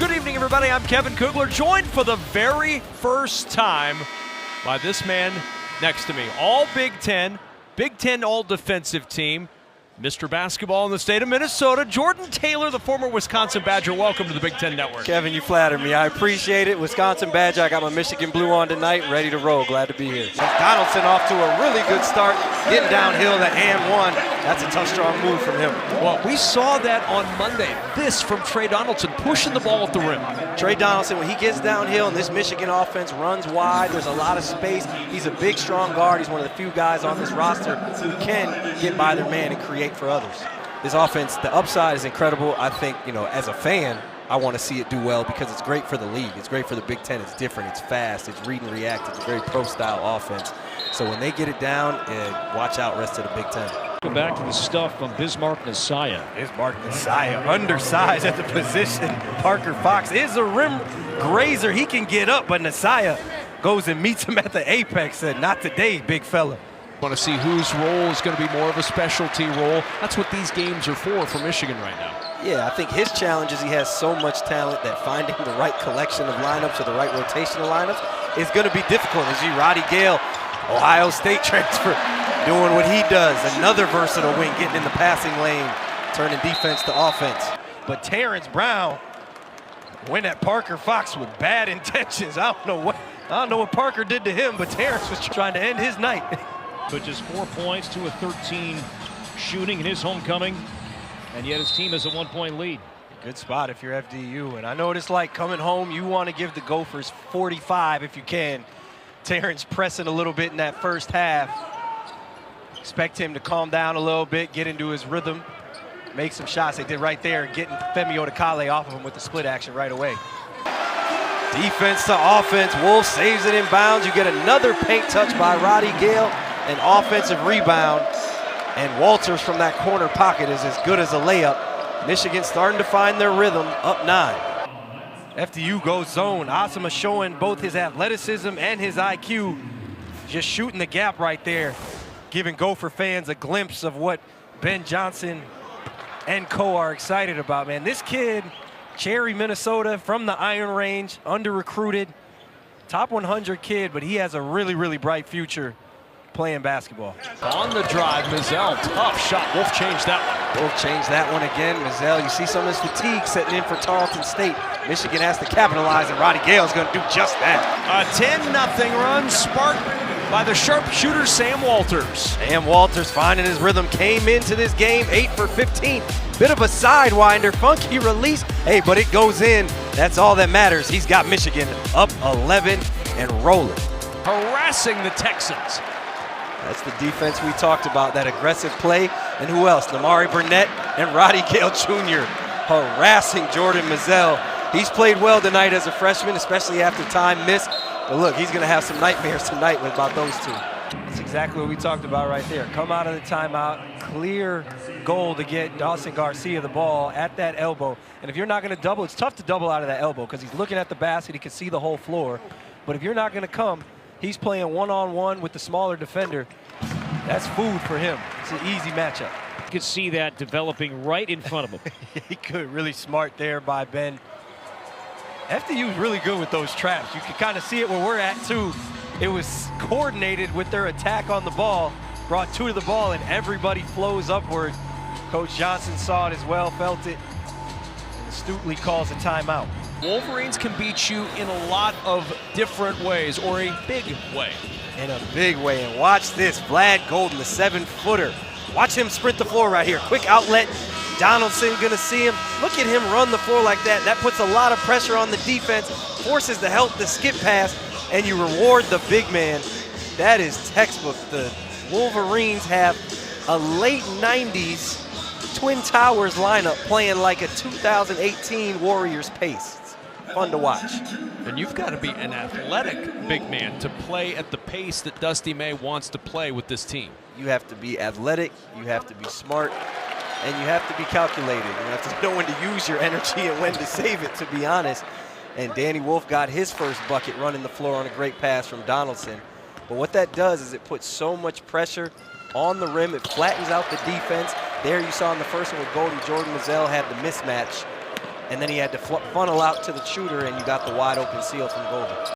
Good evening, everybody. I'm Kevin Kugler, joined for the very first time by this man next to me. All Big Ten all-defensive team. Mr. Basketball in the state of Minnesota, Jordan Taylor, the former Wisconsin Badger. Welcome to the Big Ten Network. Kevin, you flatter me. I appreciate it. Wisconsin Badger, I got my Michigan blue on tonight, ready to roll. Glad to be here. Donaldson off to a really good start, getting downhill to and one. That's a tough, strong move from him. Well, we saw that on Monday. This from Trey Donaldson, pushing the ball at the rim. Trey Donaldson, when he gets downhill and this Michigan offense runs wide, there's a lot of space. He's a big, strong guard. He's one of the few guys on this roster who can get by their man and create for others. This offense, the upside is incredible. I think, as a fan, I want to see it do well because it's great for the league. It's great for the Big Ten. It's different. It's fast. It's read and react. It's a very pro-style offense. So when they get it down, watch out rest of the Big Ten. Go back to the stuff from Bismarck Messiah. Bismarck Messiah, undersized at the position. Parker Fox is a rim grazer. He can get up, but Messiah goes and meets him at the apex. Said, not today, big fella. Want to see whose role is going to be more of a specialty role. That's what these games are for Michigan right now. Yeah, I think his challenge is he has so much talent that finding the right collection of lineups or the right rotational lineups is going to be difficult. As you, Roddy Gale, Ohio State transfer, doing what he does. Another versatile wing, getting in the passing lane, turning defense to offense. But Terrence Brown went at Parker Fox with bad intentions. I don't know what Parker did to him, but Terrence was trying to end his night. But just 4 points to a 13 shooting in his homecoming, and yet his team has a 1-point lead. Good spot if you're FDU, and I know what it's like coming home. You want to give the Gophers 45 if you can. Terrence pressing a little bit in that first half. Expect him to calm down a little bit, get into his rhythm, make some shots. They did right there, getting Femi Odekale off of him with the split action right away. Defense to offense. Wolf saves it in bounds. You get another paint touch by Roddy Gale. An offensive rebound, and Walters from that corner pocket is as good as a layup. Michigan starting to find their rhythm, up 9. FDU goes zone. Asama showing both his athleticism and his IQ, just shooting the gap right there, giving Gopher fans a glimpse of what Ben Johnson and co are excited about, man. This kid, Cherry, Minnesota, from the Iron Range, under-recruited, top 100 kid, but he has a really, really bright future playing basketball. On the drive, Mizell, tough shot. Wolf changed that one. Wolf changed that one again. Mizell, you see some of his fatigue setting in for Tarleton State. Michigan has to capitalize, and Roddy Gale's going to do just that. A 10-0 run sparked by the sharpshooter Sam Walters. Sam Walters finding his rhythm, came into this game 8 for 15. Bit of a sidewinder, funky release. Hey, but it goes in. That's all that matters. He's got Michigan up 11 and rolling. Harassing the Texans. That's the defense we talked about, that aggressive play. And who else? Namari Burnett and Roddy Gale Jr. harassing Jordan Mizell. He's played well tonight as a freshman, especially after time missed. But look, he's going to have some nightmares tonight about those two. That's exactly what we talked about right there. Come out of the timeout, clear goal to get Dawson Garcia the ball at that elbow. And if you're not going to double, it's tough to double out of that elbow because he's looking at the basket. He can see the whole floor. But if you're not going to come, he's playing one-on-one with the smaller defender. That's food for him. It's an easy matchup. You could see that developing right in front of him. He could. Really smart there by Ben. FDU is really good with those traps. You can kind of see it where we're at, too. It was coordinated with their attack on the ball, brought 2 to the ball, and everybody flows upward. Coach Johnson saw it as well, felt it, and astutely calls a timeout. Wolverines can beat you in a lot of different ways, or a big way. In a big way, and watch this, Vlad Golden, the 7-footer. Watch him sprint the floor right here. Quick outlet, Donaldson gonna see him. Look at him run the floor like that. That puts a lot of pressure on the defense, forces the help, the skip pass, and you reward the big man. That is textbook. The Wolverines have a late 90s Twin Towers lineup playing like a 2018 Warriors pace. Fun to watch. And you've got to be an athletic big man to play at the pace that Dusty May wants to play with this team. You have to be athletic, you have to be smart, and you have to be calculated. You have to know when to use your energy and when to save it, to be honest. And Danny Wolf got his first bucket running the floor on a great pass from Donaldson. But what that does is it puts so much pressure on the rim. It flattens out the defense. There you saw in the first one with Golden, Jordan Mizell had the mismatch. and then he had to funnel out to the shooter, and you got the wide open seal from Golden.